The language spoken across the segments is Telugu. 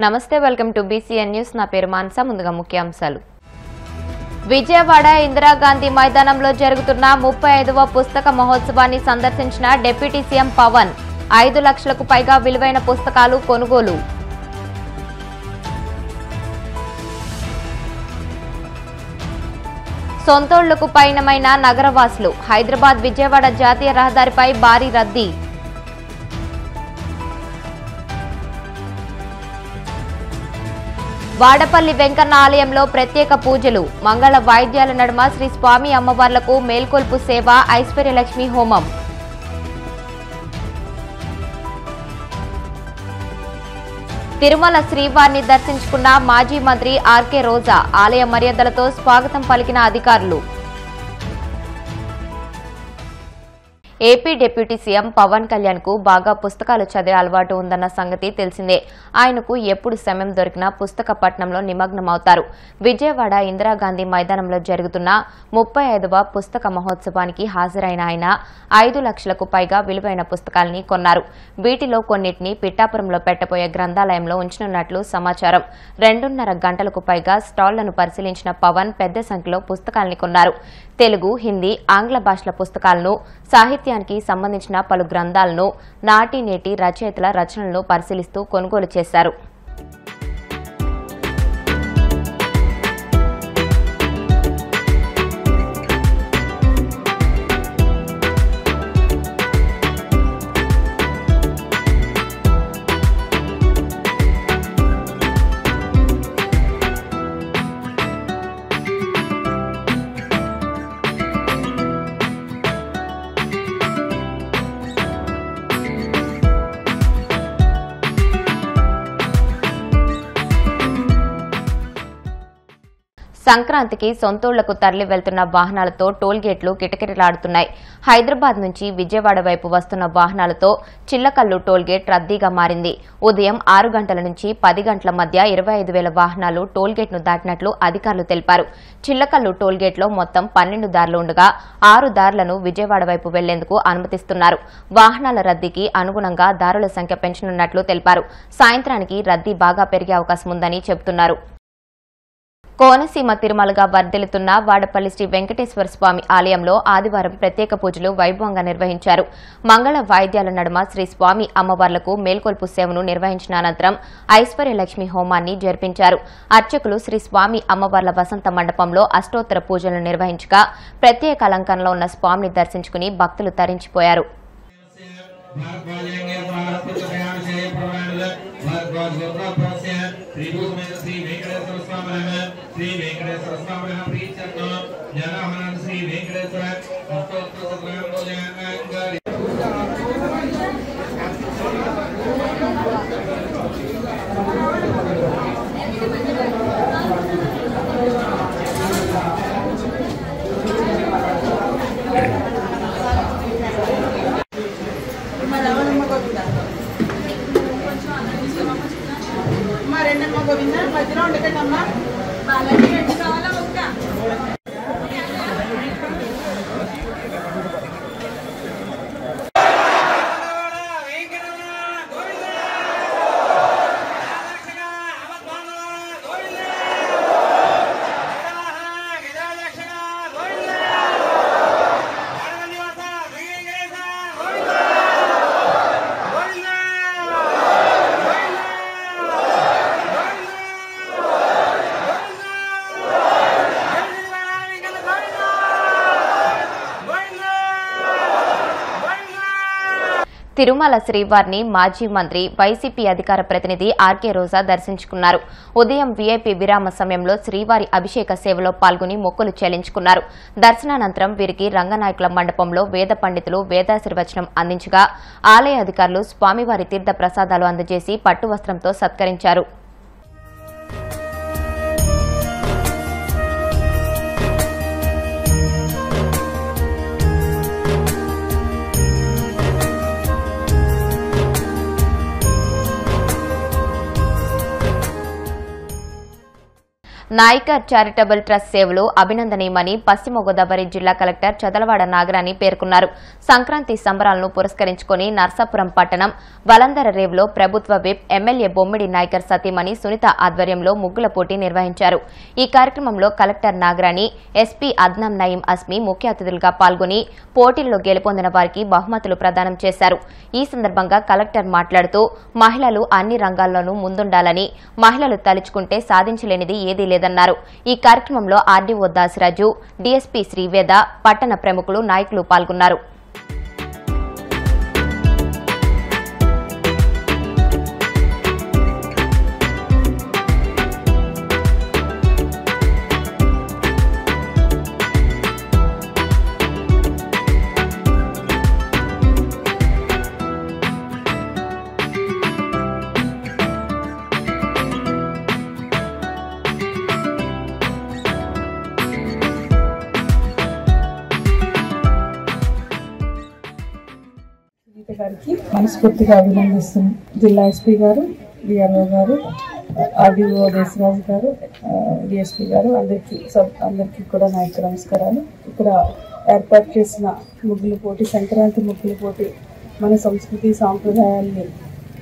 నమస్తే, వెల్కమ్ టు BCN న్యూస్. నా పేరు మాన్సా. ముందుగా ముఖ్యాంశాలు. విజయవాడ ఇందిరాగాంధీ మైదానంలో జరుగుతున్న 35వ పుస్తక మహోత్సవాన్ని సందర్శించిన డిప్యూటీ సీఎం పవన్. 5 లక్షలకు పైగా విలువైన పుస్తకాలు కొనుగోలు. సొంతోళ్లకు పయనమైన నగరవాసులు. హైదరాబాద్ విజయవాడ జాతీయ రహదారిపై భారీ రద్దీ. వాడపల్లి వెంకన్న ఆలయంలో ప్రత్యేక పూజలు. మంగళ వాయిద్యాల నడుమ శ్రీ స్వామి అమ్మవార్లకు మేల్కొల్పు సేవ, ఐశ్వర్యలక్ష్మి హోమం. తిరుమల శ్రీవారిని దర్శించుకున్న మాజీ మంత్రి ఆర్కే రోజా. ఆలయ మర్యాదలతో స్వాగతం పలికిన అధికారులు. AP deputy CM Pawan Kalyan కు బాగా పుస్తకాలు చదివే అలవాటు ఉందన్న సంగతి తెలిసిందే. ఆయనకు ఎప్పుడు సమయం దొరికినా పుస్తక పఠనంలో నిమగ్నమవుతారు. విజయవాడ ఇందిరాగాంధీ మైదానంలో జరుగుతున్న 35వ పుస్తక మహోత్సవానికి హాజరైన ఆయన 5 లక్షలకు పైగా విలువైన పుస్తకాలని కొన్నారు. వీటిలో కొన్నిటిని పిఠాపురంలో పెట్టబోయే గ్రంథాలయంలో ఉంచనున్నట్లు సమాచారం. 2.5 గంటలకు పైగా స్టాళ్లను పరిశీలించిన పవన్ పెద్ద సంఖ్యలో పుస్తకాలని కొన్నారు. తెలుగు, హిందీ, ఆంగ్ల భాషల పుస్తకాలను, సాహిత్యానికి సంబంధించిన పలు గ్రంథాలను, నాటి నేటి రచయితల రచనలను పరిశీలిస్తూ కొనుగోలు చేశారు. సంక్రాంతికి సొంతూళ్లకు తరలి వెళ్తున్న వాహనాలతో టోల్గేట్లు కిటకిటలాడుతున్నాయి. హైదరాబాద్ నుంచి విజయవాడ వైపు వస్తున్న వాహనాలతో చిల్లకల్లు టోల్గేట్ రద్దీగా మారింది. ఉదయం 6 గంటల నుంచి 10 గంటల మధ్య 25,000 వాహనాలు టోల్గేట్ను దాటినట్లు అధికారులు తెలిపారు. చిల్లకల్లు టోల్గేట్లో మొత్తం 12 దారులు ఉండగా 6 దారులను విజయవాడ వైపు వెళ్లేందుకు అనుమతిస్తున్నారు. వాహనాల రద్దీకి అనుగుణంగా దారుల సంఖ్య పెంచనున్నట్లు తెలిపారు. సాయంత్రానికి రద్దీ బాగా పెరిగే అవకాశం ఉందని చెబుతున్నారు. కోనసీమ తిరుమలగా వర్ధిల్లుతున్న వాడపల్లి శ్రీ వెంకటేశ్వర స్వామి ఆలయంలో ఆదివారం ప్రత్యేక పూజలు వైభవంగా నిర్వహించారు. మంగళ వాయిద్యాల నడుమ శ్రీ స్వామి అమ్మవార్లకు మేల్కొల్పు సేవను నిర్వహించిన అనంతరం ఐశ్వర్యలక్ష్మి హోమాన్ని జరిపించారు. అర్చకులు శ్రీ స్వామి అమ్మవార్ల వసంత మండపంలో అష్టోత్తర పూజలను నిర్వహించగా ప్రత్యేక అలంకరణలో ఉన్న స్వామిని దర్శించుకుని భక్తులు తరించిపోయారు. श्री वेंकटेश्वर स्वामी प्रीत्यर्थम जनहनन श्री वेंकटेश्वर गोविंद मध्य उठकटम्मा बालाजी कावाला बघा తిరుమల శ్రీవారిని మాజీ మంత్రి వైసీపీ అధికార ప్రతినిధి ఆర్కే రోజా దర్శించుకున్నారు. ఉదయం వీఐపీ విరామ సమయంలో శ్రీవారి అభిషేక సేవలో పాల్గొని మొక్కులు చెల్లించుకున్నారు. దర్శనానంతరం వీరికి రంగనాయకుల మండపంలో వేద పండితులు వేదాశీర్వచనం అందించగా ఆలయ అధికారులు స్వామివారి తీర్థ ప్రసాదాలు అందజేసి పట్టు వస్త్రంతో సత్కరించారు. నాయకర్ చారిటబుల్ ట్రస్ట్ సేవలు అభినందనీయమని పశ్చిమ గోదావరి జిల్లా కలెక్టర్ చదలవాడ నాగరాణి పేర్కొన్నారు. సంక్రాంతి సంబరాలను పురస్కరించుకుని నర్సాపురం పట్టణం వలందర రేవులో ప్రభుత్వ విప్ ఎమ్మెల్యే బొమ్మిడి నాయకర్ సతీమణి సునీత ఆధ్వర్యంలో ముగ్గుల పోటీ నిర్వహించారు. ఈ కార్యక్రమంలో కలెక్టర్ నాగరాణి, ఎస్పీ అద్నాం నయీం అస్మి ముఖ్య అతిథులుగా పాల్గొని పోటీల్లో గెలుపొందిన వారికి బహుమతులు ప్రదానం చేశారు. ఈ సందర్భంగా కలెక్టర్ మాట్లాడుతూ మహిళలు అన్ని రంగాల్లోనూ ముందుండాలని, మహిళలు తలుచుకుంటే సాధించలేనిది ఏదీ లేదన్నారు. ఈ కార్యక్రమంలో ఆర్డీఓ దాసిరాజు, డీఎస్పీ శ్రీవేద, పట్టణ ప్రముఖులు, నాయకులు పాల్గొన్నారు. గారికి మనస్ఫూర్తిగా అభినందిస్తుంది. జిల్లా ఎస్పీ గారు, డిఆర్ఓ గారు, ఆర్డీఓ దేశరాజు గారు, డిఎస్పీ గారు, అందరికీ కూడా నా యొక్క నమస్కారాలు. ఇక్కడ ఏర్పాటు చేసిన ముగ్గుల పోటీ, సంక్రాంతి ముగ్గుల పోటీ మన సంస్కృతి సాంప్రదాయాల్ని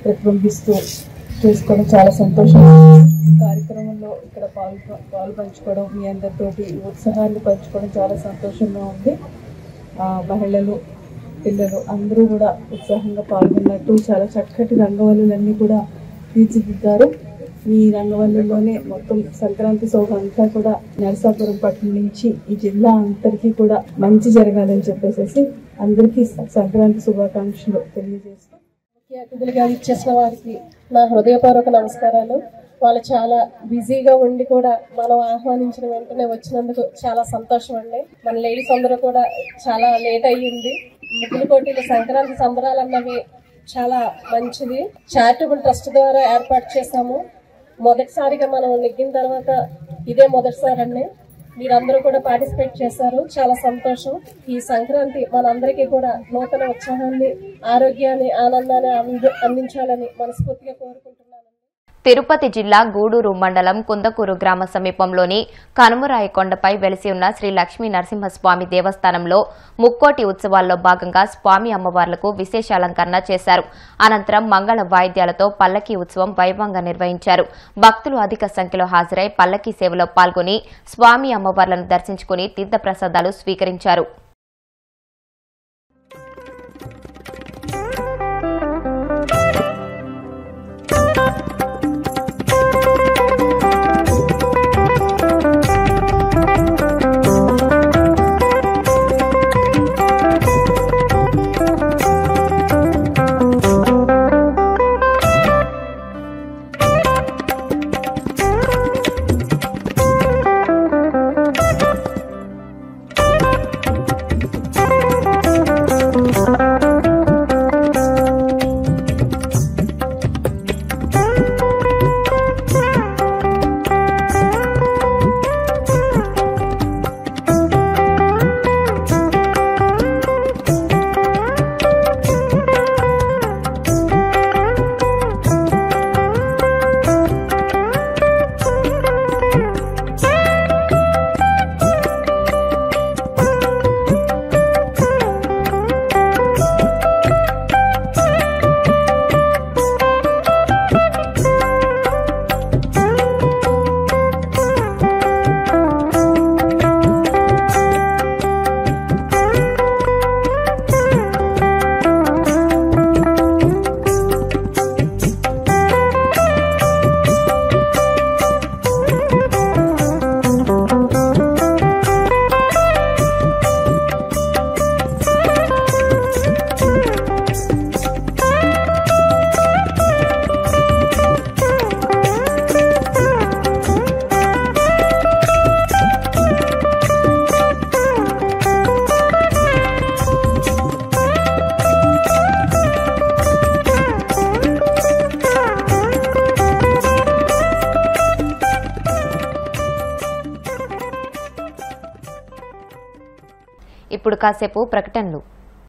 ప్రతిబింబిస్తూ చేసుకోవడం చాలా సంతోషం. ఈ కార్యక్రమంలో ఇక్కడ పాలు పంచుకోవడం, మీ అందరితోటి ఉత్సాహాన్ని పంచుకోవడం చాలా సంతోషంగా ఉంది. మహిళలు, పిల్లలు అందరూ కూడా ఉత్సాహంగా పాల్గొన్నట్టు చాలా చక్కటి రంగవల్లులన్నీ కూడా తీర్చిదిద్దారు. ఈ రంగవల్లులోనే మొత్తం సంక్రాంతి శోభ అంతా కూడా నరసాపురం పట్టణం నుంచి ఈ జిల్లా అంతరికీ కూడా మంచి జరగాలని చెప్పేసి అందరికీ సంక్రాంతి శుభాకాంక్షలు తెలియజేస్తూ ముఖ్య అతిథులుగా ఇచ్చేసిన వారికి నా హృదయపూర్వక నమస్కారాలు. వాళ్ళు చాలా బిజీగా ఉండి కూడా మనం ఆహ్వానించిన వెంటనే వచ్చినందుకు చాలా సంతోషం అండి. మన లేడీస్ అందరూ కూడా చాలా లేట్ అయ్యింది. ముగ్గుల పోటీలు, సంక్రాంతి సంబరాలు అన్నవి చాలా మంచిది. చారిటబుల్ ట్రస్ట్ ద్వారా ఏర్పాటు చేశాము. మొదటిసారిగా మనం నెగ్గిన తర్వాత ఇదే మొదటిసారి అండి. మీరందరూ కూడా పార్టిసిపేట్ చేశారు, చాలా సంతోషం. ఈ సంక్రాంతి మనందరికీ కూడా నూతన ఉత్సాహాన్ని, ఆరోగ్యాన్ని, ఆనందాన్ని అందించాలని మనస్ఫూర్తిగా కోరుకుంటున్నాను. తిరుపతి జిల్లా గూడూరు మండలం కుందకూరు గ్రామ సమీపంలోని కనుమరాయి కొండపై వెలిసి ఉన్న శ్రీ లక్ష్మీ నరసింహస్వామి దేవస్థానంలో ముక్కోటి ఉత్సవాల్లో భాగంగా స్వామి అమ్మవార్లకు విశేష అలంకరణ చేశారు. అనంతరం మంగళ వాయిద్యాలతో పల్లకీ ఉత్సవం వైభవంగా నిర్వహించారు. భక్తులు అధిక సంఖ్యలో హాజరై పల్లకీ సేవలో పాల్గొని స్వామి అమ్మవార్లను దర్శించుకుని తీర్థప్రసాదాలు స్వీకరించారు. ఇప్పుడు కాసేపు ప్రకటనలు.